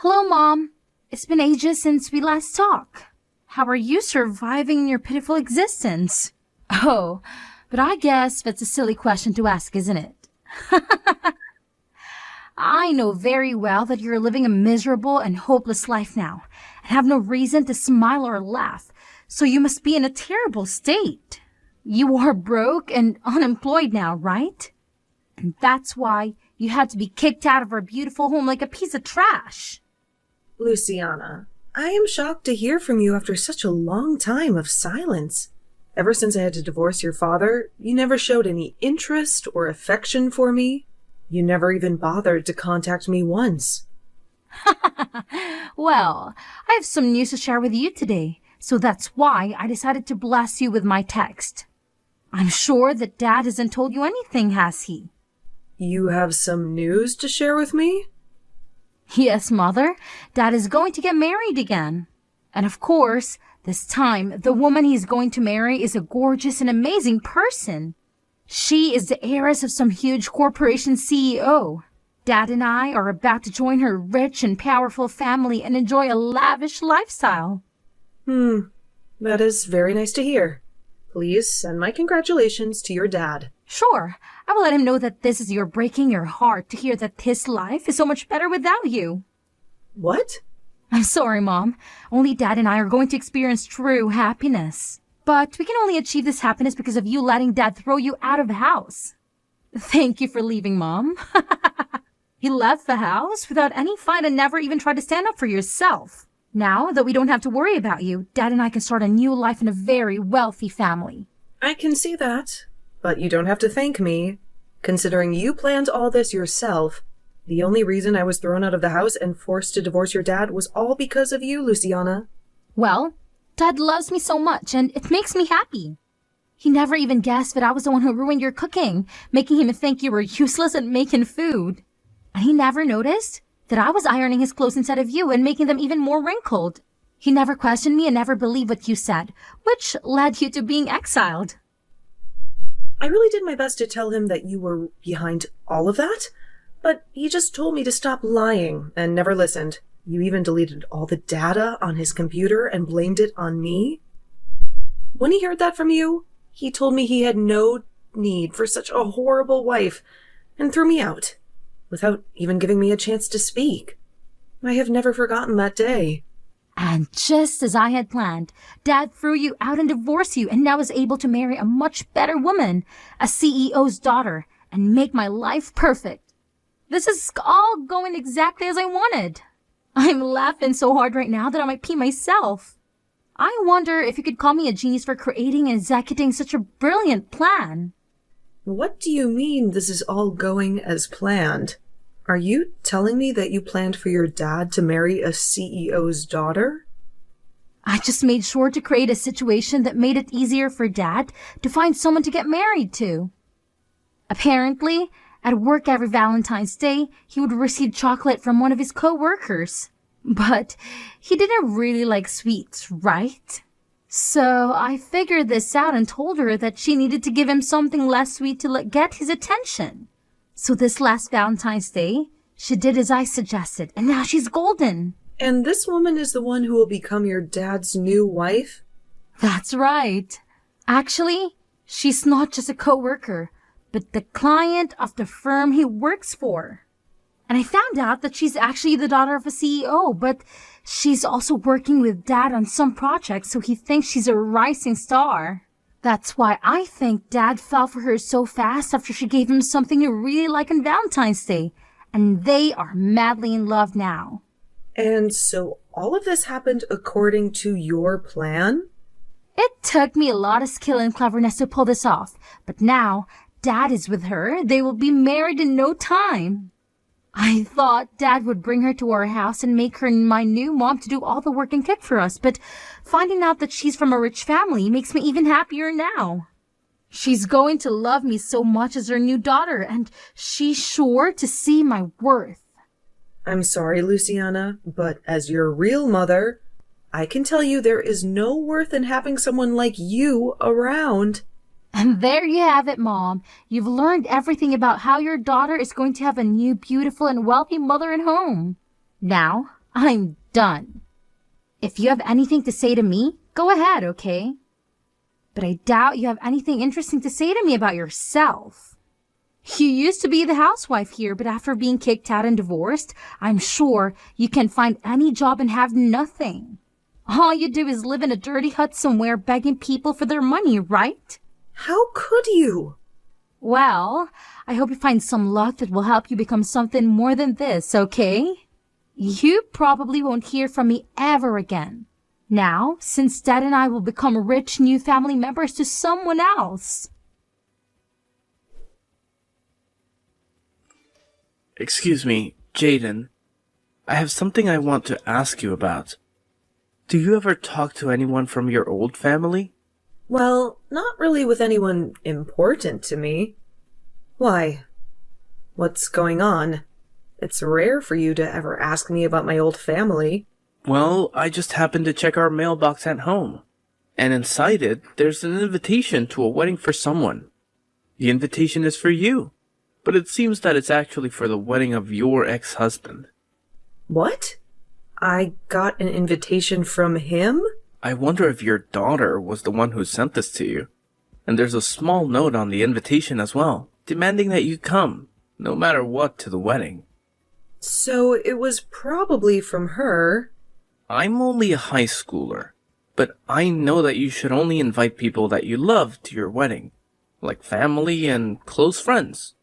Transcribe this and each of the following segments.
Hello, Mom. It's been ages since we last talked. How are you surviving your pitiful existence? Oh, but I guess that's a silly question to ask, isn't it? I know very well that you're living a miserable and hopeless life now, and have no reason to smile or laugh, so you must be in a terrible state. You are broke and unemployed now, right? And that's why you had to be kicked out of our beautiful home like a piece of trash. Luciana, I am shocked to hear from you after such a long time of silence. Ever since I had to divorce your father, you never showed any interest or affection for me. You never even bothered to contact me once. Well, I have some news to share with you today, so that's why I decided to blast you with my text. I'm sure that Dad hasn't told you anything, has he? You have some news to share with me? Yes, Mother. Dad is going to get married again. And of course, this time, the woman he's going to marry is a gorgeous and amazing person. She is the heiress of some huge corporation CEO. Dad and I are about to join her rich and powerful family and enjoy a lavish lifestyle. That is very nice to hear. Please send my congratulations to your dad. Sure, I will let him know that this is your breaking your heart to hear that his life is so much better without you. What? I'm sorry, Mom. Only Dad and I are going to experience true happiness. But we can only achieve this happiness because of you letting Dad throw you out of the house. Thank you for leaving, Mom. You left the house without any fight and never even tried to stand up for yourself. Now that we don't have to worry about you, Dad and I can start a new life in a very wealthy family. I can see that, but you don't have to thank me. Considering you planned all this yourself, the only reason I was thrown out of the house and forced to divorce your dad was all because of you, Luciana. Well, Dad loves me so much, and it makes me happy. He never even guessed that I was the one who ruined your cooking, making him think you were useless at making food. And he never noticed that I was ironing his clothes instead of you and making them even more wrinkled. He never questioned me and never believed what you said, which led you to being exiled. I really did my best to tell him that you were behind all of that, but he just told me to stop lying and never listened. You even deleted all the data on his computer and blamed it on me. When he heard that from you, he told me he had no need for such a horrible wife and threw me out, without even giving me a chance to speak. I have never forgotten that day. And just as I had planned, Dad threw you out and divorced you and now is able to marry a much better woman, a CEO's daughter, and make my life perfect. This is all going exactly as I wanted. I'm laughing so hard right now that I might pee myself. I wonder if you could call me a genius for creating and executing such a brilliant plan. What do you mean this is all going as planned? Are you telling me that you planned for your dad to marry a CEO's daughter? I just made sure to create a situation that made it easier for Dad to find someone to get married to. Apparently, at work every Valentine's Day, he would receive chocolate from one of his co-workers. But he didn't really like sweets, right? So I figured this out and told her that she needed to give him something less sweet to get his attention. So this last Valentine's Day, she did as I suggested, and now she's golden. And this woman is the one who will become your dad's new wife? That's right. Actually, she's not just a co-worker, but the client of the firm he works for. And I found out that she's actually the daughter of a CEO, but she's also working with Dad on some projects, so he thinks she's a rising star. That's why I think Dad fell for her so fast after she gave him something he really liked on Valentine's Day, and they are madly in love now. And so all of this happened according to your plan? It took me a lot of skill and cleverness to pull this off, but now Dad is with her. They will be married in no time. I thought Dad would bring her to our house and make her my new mom to do all the work and cook for us, but finding out that she's from a rich family makes me even happier now. She's going to love me so much as her new daughter, and she's sure to see my worth. I'm sorry, Luciana, but as your real mother, I can tell you there is no worth in having someone like you around. And there you have it, Mom. You've learned everything about how your daughter is going to have a new, beautiful, and wealthy mother at home. Now, I'm done. If you have anything to say to me, go ahead, okay? But I doubt you have anything interesting to say to me about yourself. You used to be the housewife here, but after being kicked out and divorced, I'm sure you can find any job and have nothing. All you do is live in a dirty hut somewhere begging people for their money, right? How could you? Well, I hope you find some luck that will help you become something more than this, okay? You probably won't hear from me ever again. Now, since Dad and I will become rich new family members to someone else. Excuse me, Jaden. I have something I want to ask you about. Do you ever talk to anyone from your old family? Well, not really with anyone important to me. Why? What's going on? It's rare for you to ever ask me about my old family. Well, I just happened to check our mailbox at home, and inside it, there's an invitation to a wedding for someone. The invitation is for you, but it seems that it's actually for the wedding of your ex-husband. What? I got an invitation from him? I wonder if your daughter was the one who sent this to you. And there's a small note on the invitation as well, demanding that you come, no matter what, to the wedding. So it was probably from her. I'm only a high schooler, but I know that you should only invite people that you love to your wedding, like family and close friends.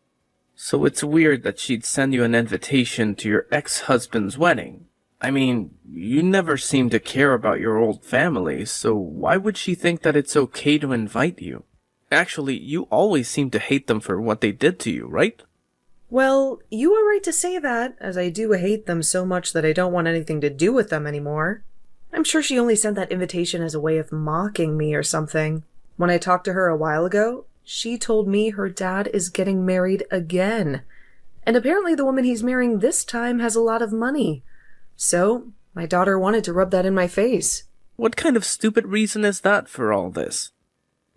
So it's weird that she'd send you an invitation to your ex-husband's wedding. I mean, you never seem to care about your old family, so why would she think that it's okay to invite you? Actually, you always seem to hate them for what they did to you, right? Well, you are right to say that, as I do hate them so much that I don't want anything to do with them anymore. I'm sure she only sent that invitation as a way of mocking me or something. When I talked to her a while ago, she told me her dad is getting married again. And apparently the woman he's marrying this time has a lot of money. So, my daughter wanted to rub that in my face. What kind of stupid reason is that for all this?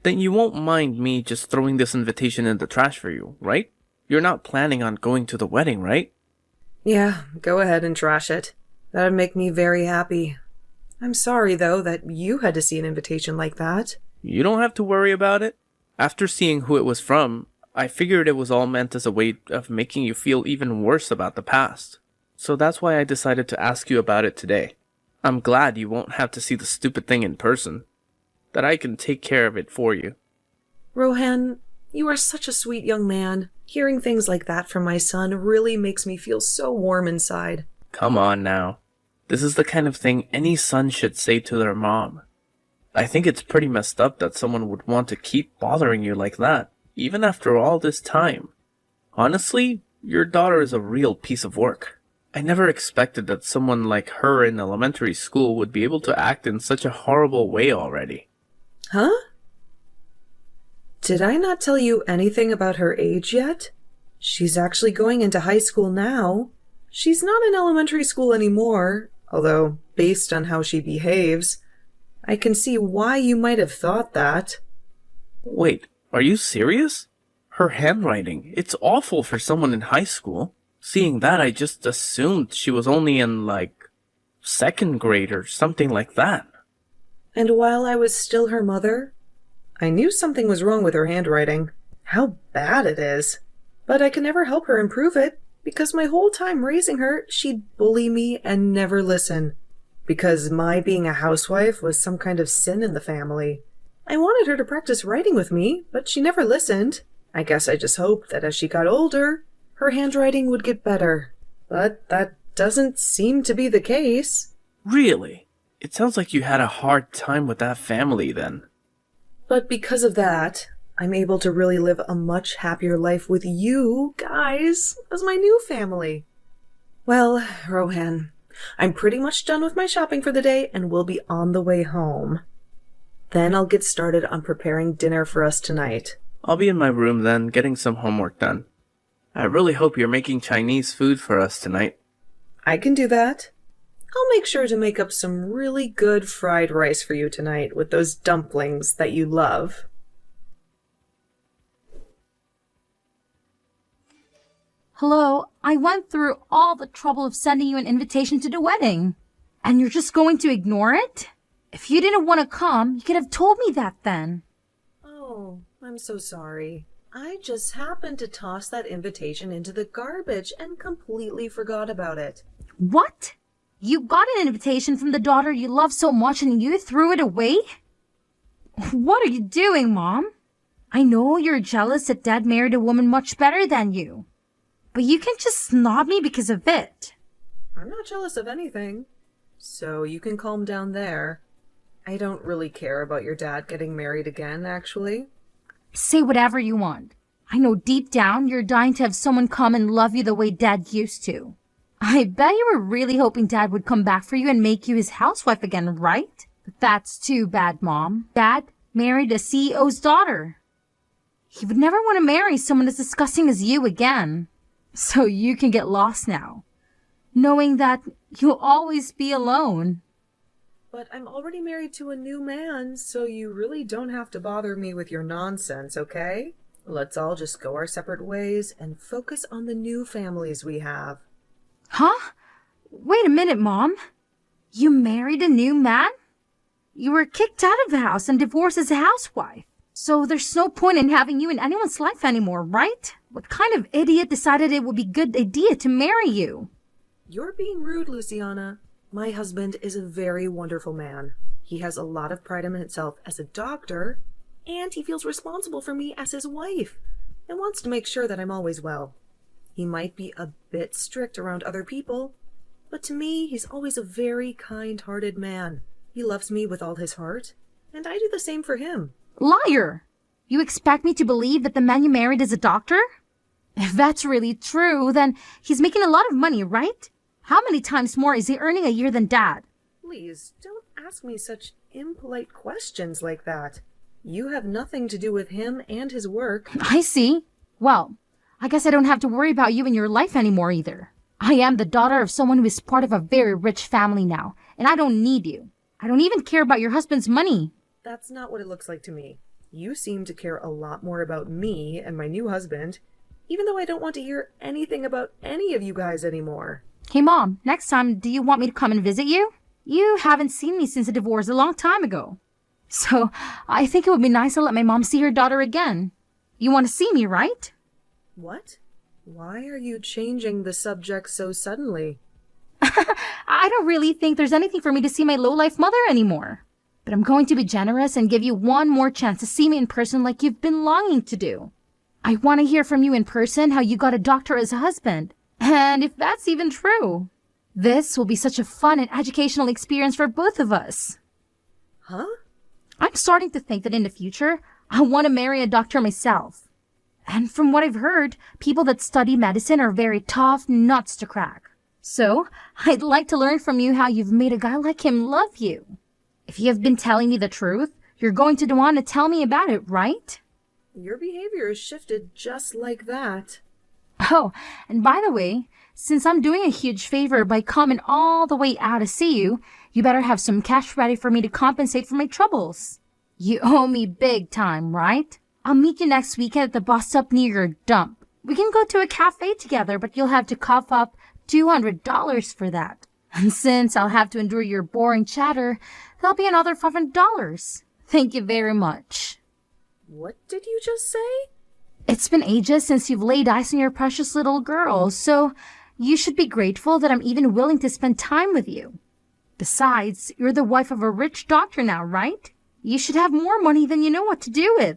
Then you won't mind me just throwing this invitation in the trash for you, right? You're not planning on going to the wedding, right? Yeah, go ahead and trash it. That'd make me very happy. I'm sorry, though, that you had to see an invitation like that. You don't have to worry about it. After seeing who it was from, I figured it was all meant as a way of making you feel even worse about the past. So that's why I decided to ask you about it today. I'm glad you won't have to see the stupid thing in person. That I can take care of it for you. Rohan, you are such a sweet young man. Hearing things like that from my son really makes me feel so warm inside. Come on now. This is the kind of thing any son should say to their mom. I think it's pretty messed up that someone would want to keep bothering you like that, even after all this time. Honestly, your daughter is a real piece of work. I never expected that someone like her in elementary school would be able to act in such a horrible way already. Huh? Did I not tell you anything about her age yet? She's actually going into high school now. She's not in elementary school anymore, although, based on how she behaves, I can see why you might have thought that. Wait, are you serious? Her handwriting, it's awful for someone in high school. Seeing that, I just assumed she was only in, second grade or something like that. And while I was still her mother, I knew something was wrong with her handwriting. How bad it is. But I could never help her improve it, because my whole time raising her, she'd bully me and never listen. Because my being a housewife was some kind of sin in the family. I wanted her to practice writing with me, but she never listened. I guess I just hoped that as she got older, her handwriting would get better. But that doesn't seem to be the case. Really? It sounds like you had a hard time with that family then. But because of that, I'm able to really live a much happier life with you guys as my new family. Well, Rohan, I'm pretty much done with my shopping for the day and we'll be on the way home. Then I'll get started on preparing dinner for us tonight. I'll be in my room then, getting some homework done. I really hope you're making Chinese food for us tonight. I can do that. I'll make sure to make up some really good fried rice for you tonight with those dumplings that you love. Hello, I went through all the trouble of sending you an invitation to the wedding. And you're just going to ignore it? If you didn't want to come, you could have told me that then. Oh, I'm so sorry. I just happened to toss that invitation into the garbage and completely forgot about it. What? You got an invitation from the daughter you love so much and you threw it away? What are you doing, Mom? I know you're jealous that Dad married a woman much better than you. But you can just snob me because of it. I'm not jealous of anything. So you can calm down there. I don't really care about your dad getting married again, actually. Say whatever you want. I know deep down you're dying to have someone come and love you the way Dad used to. I bet you were really hoping Dad would come back for you and make you his housewife again, right? But that's too bad, Mom. Dad married a CEO's daughter. He would never want to marry someone as disgusting as you again. So you can get lost now, knowing that you'll always be alone. But I'm already married to a new man, so you really don't have to bother me with your nonsense, okay? Let's all just go our separate ways and focus on the new families we have. Huh? Wait a minute, Mom. You married a new man? You were kicked out of the house and divorced as a housewife. So there's no point in having you in anyone's life anymore, right? What kind of idiot decided it would be a good idea to marry you? You're being rude, Luciana. My husband is a very wonderful man. He has a lot of pride in himself as a doctor, and he feels responsible for me as his wife and wants to make sure that I'm always well. He might be a bit strict around other people, but to me, he's always a very kind-hearted man. He loves me with all his heart, and I do the same for him. Liar! You expect me to believe that the man you married is a doctor? If that's really true, then he's making a lot of money, right? How many times more is he earning a year than Dad? Please, don't ask me such impolite questions like that. You have nothing to do with him and his work. I see. Well, I guess I don't have to worry about you in your life anymore either. I am the daughter of someone who is part of a very rich family now, and I don't need you. I don't even care about your husband's money. That's not what it looks like to me. You seem to care a lot more about me and my new husband, even though I don't want to hear anything about any of you guys anymore. Hey, Mom, next time, do you want me to come and visit you? You haven't seen me since the divorce a long time ago. So, I think it would be nice to let my mom see her daughter again. You want to see me, right? What? Why are you changing the subject so suddenly? I don't really think there's anything for me to see my low-life mother anymore. But I'm going to be generous and give you one more chance to see me in person like you've been longing to do. I want to hear from you in person how you got a doctor as a husband, and if that's even true. This will be such a fun and educational experience for both of us. Huh? I'm starting to think that in the future, I want to marry a doctor myself. And from what I've heard, people that study medicine are very tough nuts to crack. So, I'd like to learn from you how you've made a guy like him love you. If you have been telling me the truth, you're going to want to tell me about it, right? Your behavior has shifted just like that. Oh, and by the way, since I'm doing a huge favor by coming all the way out to see you, you better have some cash ready for me to compensate for my troubles. You owe me big time, right? I'll meet you next weekend at the bus stop near your dump. We can go to a cafe together, but you'll have to cough up $200 for that. And since I'll have to endure your boring chatter, that'll be another $500. Thank you very much. What did you just say? It's been ages since you've laid eyes on your precious little girl, so you should be grateful that I'm even willing to spend time with you. Besides, you're the wife of a rich doctor now, right? You should have more money than you know what to do with.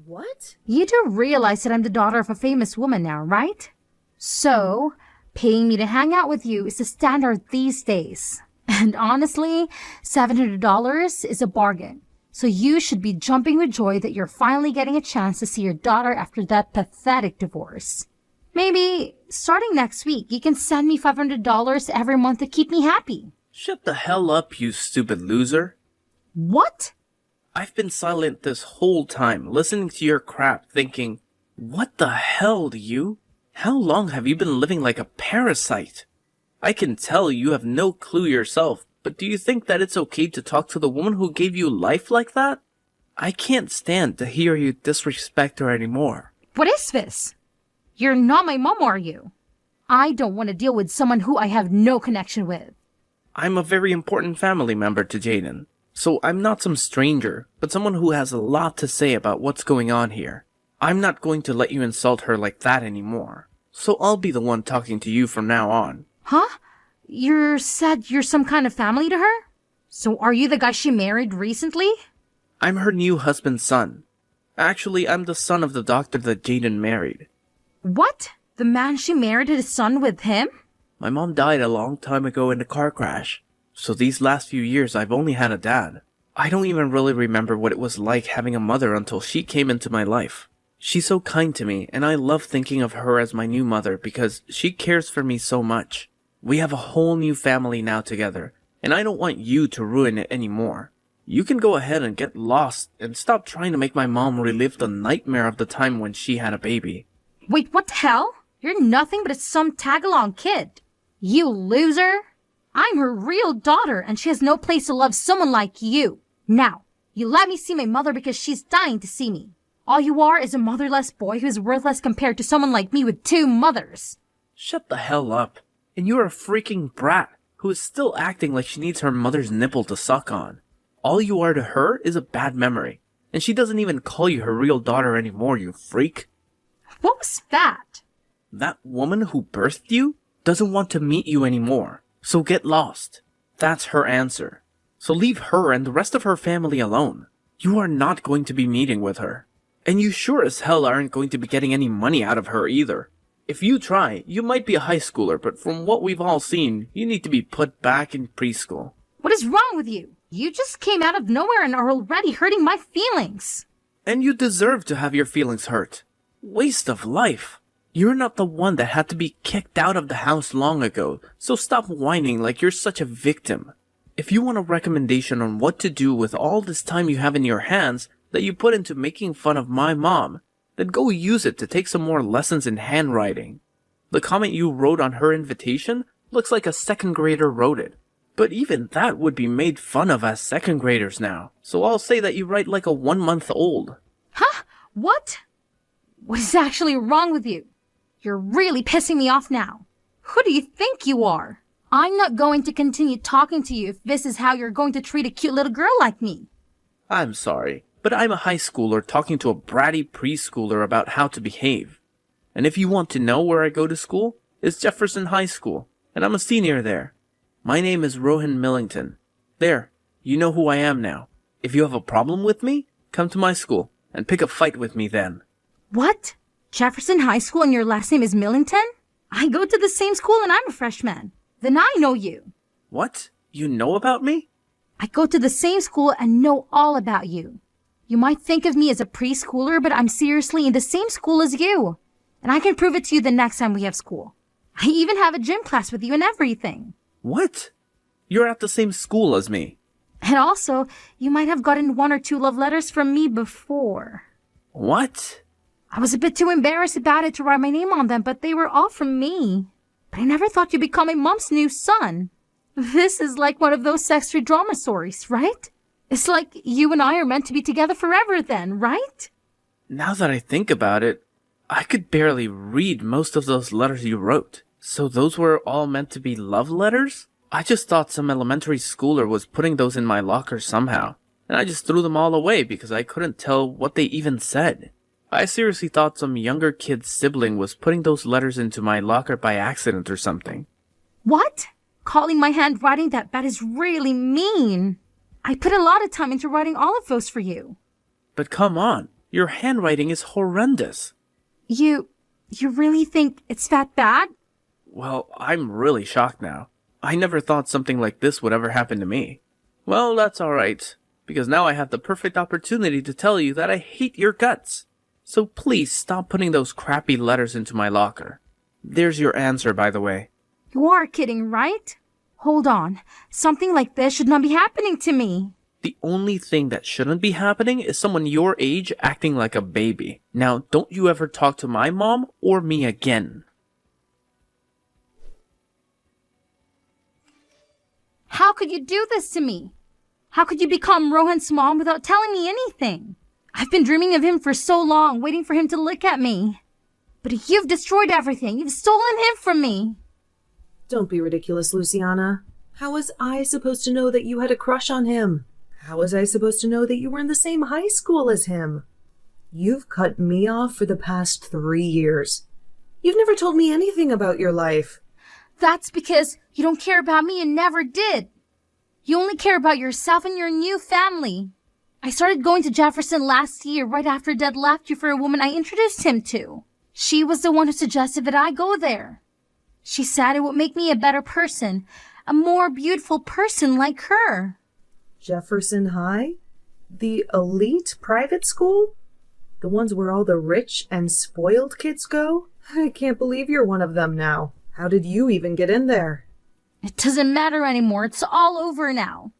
What? You do realize that I'm the daughter of a famous woman now, right? So, paying me to hang out with you is the standard these days. And honestly, $700 is a bargain. So you should be jumping with joy that you're finally getting a chance to see your daughter after that pathetic divorce. Maybe, starting next week, you can send me $500 every month to keep me happy. Shut the hell up, you stupid loser. What? I've been silent this whole time, listening to your crap, thinking, what the hell do you? How long have you been living like a parasite? I can tell you have no clue yourself, but do you think that it's okay to talk to the woman who gave you life like that? I can't stand to hear you disrespect her anymore. What is this? You're not my mom, are you? I don't want to deal with someone who I have no connection with. I'm a very important family member to Jaden. So I'm not some stranger, but someone who has a lot to say about what's going on here. I'm not going to let you insult her like that anymore. So I'll be the one talking to you from now on. Huh? You said you're some kind of family to her? So are you the guy she married recently? I'm her new husband's son. Actually, I'm the son of the doctor that Jaden married. What? The man she married had a son with him? My mom died a long time ago in a car crash. So these last few years I've only had a dad. I don't even really remember what it was like having a mother until she came into my life. She's so kind to me, and I love thinking of her as my new mother because she cares for me so much. We have a whole new family now together, and I don't want you to ruin it anymore. You can go ahead and get lost and stop trying to make my mom relive the nightmare of the time when she had a baby. Wait, what the hell? You're nothing but some tag-along kid. You loser! I'm her real daughter, and she has no place to love someone like you. Now, you let me see my mother because she's dying to see me. All you are is a motherless boy who's worthless compared to someone like me with 2 mothers. Shut the hell up. And you're a freaking brat who is still acting like she needs her mother's nipple to suck on. All you are to her is a bad memory, and she doesn't even call you her real daughter anymore, you freak. What was that? That woman who birthed you doesn't want to meet you anymore, so get lost. That's her answer. So leave her and the rest of her family alone. You are not going to be meeting with her. And you sure as hell aren't going to be getting any money out of her either. If you try, you might be a high schooler, but from what we've all seen, you need to be put back in preschool. What is wrong with you? You just came out of nowhere and are already hurting my feelings. And you deserve to have your feelings hurt. Waste of life. You're not the one that had to be kicked out of the house long ago, so stop whining like you're such a victim. If you want a recommendation on what to do with all this time you have in your hands that you put into making fun of my mom, then go use it to take some more lessons in handwriting. The comment you wrote on her invitation looks like a second grader wrote it. But even that would be made fun of as second graders now, so I'll say that you write like a 1-month-old. Huh? What? What is actually wrong with you? You're really pissing me off now. Who do you think you are? I'm not going to continue talking to you if this is how you're going to treat a cute little girl like me. I'm sorry, but I'm a high schooler talking to a bratty preschooler about how to behave. And if you want to know where I go to school, it's Jefferson High School, and I'm a senior there. My name is Rohan Millington. There, you know who I am now. If you have a problem with me, come to my school and pick a fight with me then. What? Jefferson High School and your last name is Millington? I go to the same school and I'm a freshman. Then I know you. What? You know about me? I go to the same school and know all about you. You might think of me as a preschooler, but I'm seriously in the same school as you. And I can prove it to you the next time we have school. I even have a gym class with you and everything. What? You're at the same school as me. And also, you might have gotten 1 or 2 love letters from me before. What? I was a bit too embarrassed about it to write my name on them, but they were all from me. But I never thought you'd become my mom's new son. This is like one of those sexual drama stories, right? It's like you and I are meant to be together forever then, right? Now that I think about it, I could barely read most of those letters you wrote. So those were all meant to be love letters? I just thought some elementary schooler was putting those in my locker somehow. And I just threw them all away because I couldn't tell what they even said. I seriously thought some younger kid's sibling was putting those letters into my locker by accident or something. What? Calling my handwriting that bad is really mean. I put a lot of time into writing all of those for you. But come on, your handwriting is horrendous. You really think it's that bad? Well, I'm really shocked now. I never thought something like this would ever happen to me. Well, that's alright, because now I have the perfect opportunity to tell you that I hate your guts. So please stop putting those crappy letters into my locker. There's your answer, by the way. You are kidding, right? Hold on. Something like this should not be happening to me. The only thing that shouldn't be happening is someone your age acting like a baby. Now, don't you ever talk to my mom or me again. How could you do this to me? How could you become Rohan's mom without telling me anything? I've been dreaming of him for so long, waiting for him to look at me. But you've destroyed everything. You've stolen him from me. Don't be ridiculous, Luciana. How was I supposed to know that you had a crush on him? How was I supposed to know that you were in the same high school as him? You've cut me off for the past 3 years. You've never told me anything about your life. That's because you don't care about me and never did. You only care about yourself and your new family. I started going to Jefferson last year right after Dad left you for a woman I introduced him to. She was the one who suggested that I go there. She said it would make me a better person, a more beautiful person like her. Jefferson High? The elite private school? The ones where all the rich and spoiled kids go? I can't believe you're one of them now. How did you even get in there? It doesn't matter anymore. It's all over now.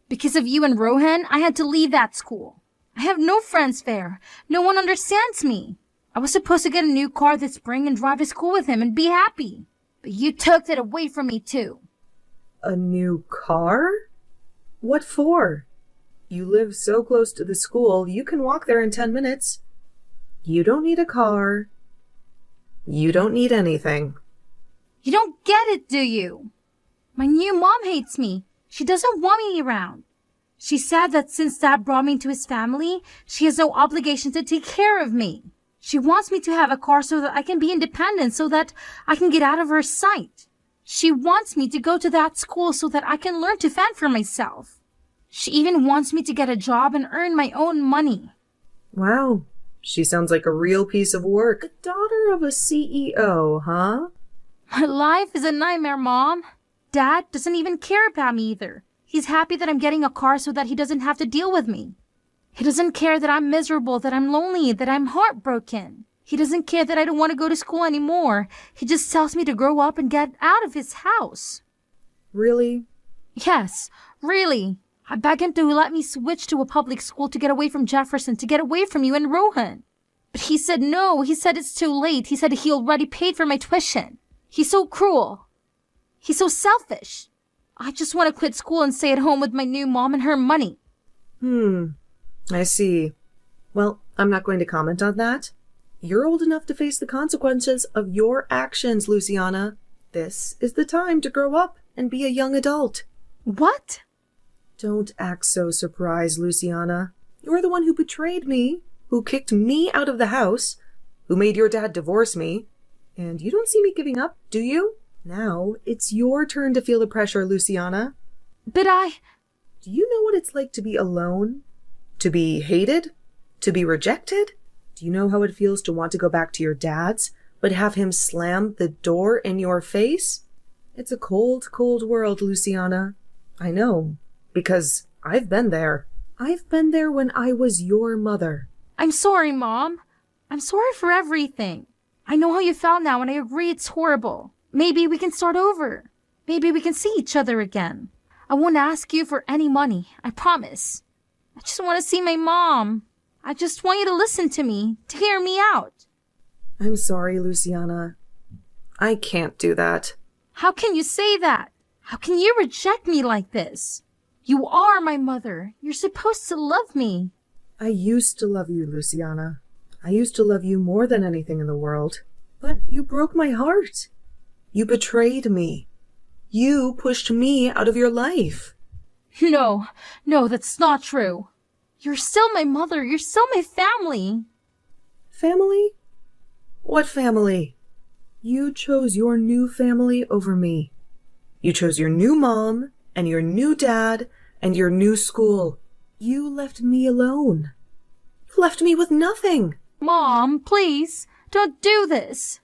Because of you and Rohan, I had to leave that school. I have no friends there. No one understands me. I was supposed to get a new car this spring and drive to school with him and be happy. But you took that away from me too. A new car? What for? You live so close to the school, you can walk there in 10 minutes. You don't need a car. You don't need anything. You don't get it, do you? My new mom hates me. She doesn't want me around. She said that since Dad brought me into his family, she has no obligation to take care of me. She wants me to have a car so that I can be independent, so that I can get out of her sight. She wants me to go to that school so that I can learn to fend for myself. She even wants me to get a job and earn my own money. Wow, she sounds like a real piece of work. The daughter of a CEO, huh? My life is a nightmare, Mom. Dad doesn't even care about me either. He's happy that I'm getting a car so that he doesn't have to deal with me. He doesn't care that I'm miserable, that I'm lonely, that I'm heartbroken. He doesn't care that I don't want to go to school anymore. He just tells me to grow up and get out of his house. Really? Yes, really. I begged him to let me switch to a public school to get away from Jefferson, to get away from you and Rohan. But he said no. He said it's too late. He said he already paid for my tuition. He's so cruel. He's so selfish. I just want to quit school and stay at home with my new mom and her money. I see. Well, I'm not going to comment on that. You're old enough to face the consequences of your actions, Luciana. This is the time to grow up and be a young adult. What? Don't act so surprised, Luciana. You're the one who betrayed me, who kicked me out of the house, who made your dad divorce me. And you don't see me giving up, do you? Now, it's your turn to feel the pressure, Luciana. But Do you know what it's like to be alone? To be hated? To be rejected? Do you know how it feels to want to go back to your dad's, but have him slam the door in your face? It's a cold, cold world, Luciana. I know, because I've been there. I've been there when I was your mother. I'm sorry, Mom. I'm sorry for everything. I know how you felt now, and I agree it's horrible. Maybe we can start over. Maybe we can see each other again. I won't ask you for any money, I promise. I just want to see my mom. I just want you to listen to me, to hear me out. I'm sorry, Luciana. I can't do that. How can you say that? How can you reject me like this? You are my mother. You're supposed to love me. I used to love you, Luciana. I used to love you more than anything in the world. But you broke my heart. You betrayed me. You pushed me out of your life. No, that's not true. You're still my mother. You're still my family. Family? What family? You chose your new family over me. You chose your new mom and your new dad and your new school. You left me alone. You left me with nothing. Mom, please, don't do this.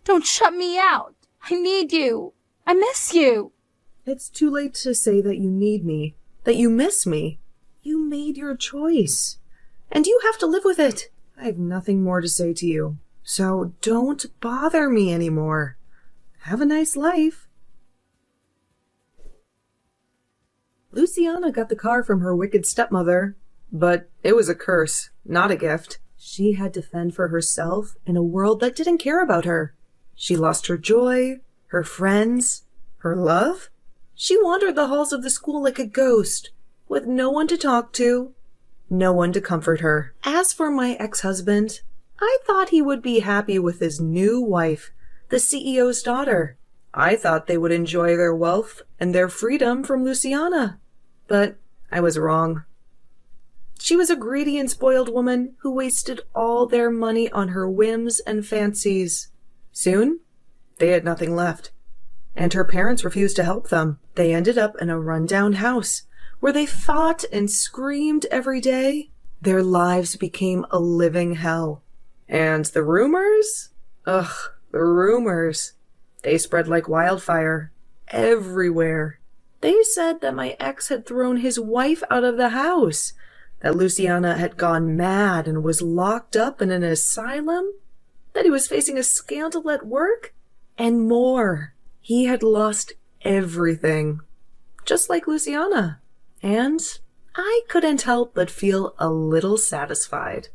Don't shut me out. I need you. I miss you. It's too late to say that you need me, that you miss me. You made your choice, and you have to live with it. I have nothing more to say to you, so don't bother me anymore. Have a nice life. Luciana got the car from her wicked stepmother, but it was a curse, not a gift. She had to fend for herself in a world that didn't care about her. She lost her joy, her friends, her love. She wandered the halls of the school like a ghost, with no one to talk to, no one to comfort her. As for my ex-husband, I thought he would be happy with his new wife, the CEO's daughter. I thought they would enjoy their wealth and their freedom from Luciana. But I was wrong. She was a greedy and spoiled woman who wasted all their money on her whims and fancies. Soon, they had nothing left, and her parents refused to help them. They ended up in a rundown house where they fought and screamed every day. Their lives became a living hell. And the rumors? The rumors. They spread like wildfire everywhere. They said that my ex had thrown his wife out of the house, that Luciana had gone mad and was locked up in an asylum, that he was facing a scandal at work, and more. He had lost everything, just like Luciana. And I couldn't help but feel a little satisfied.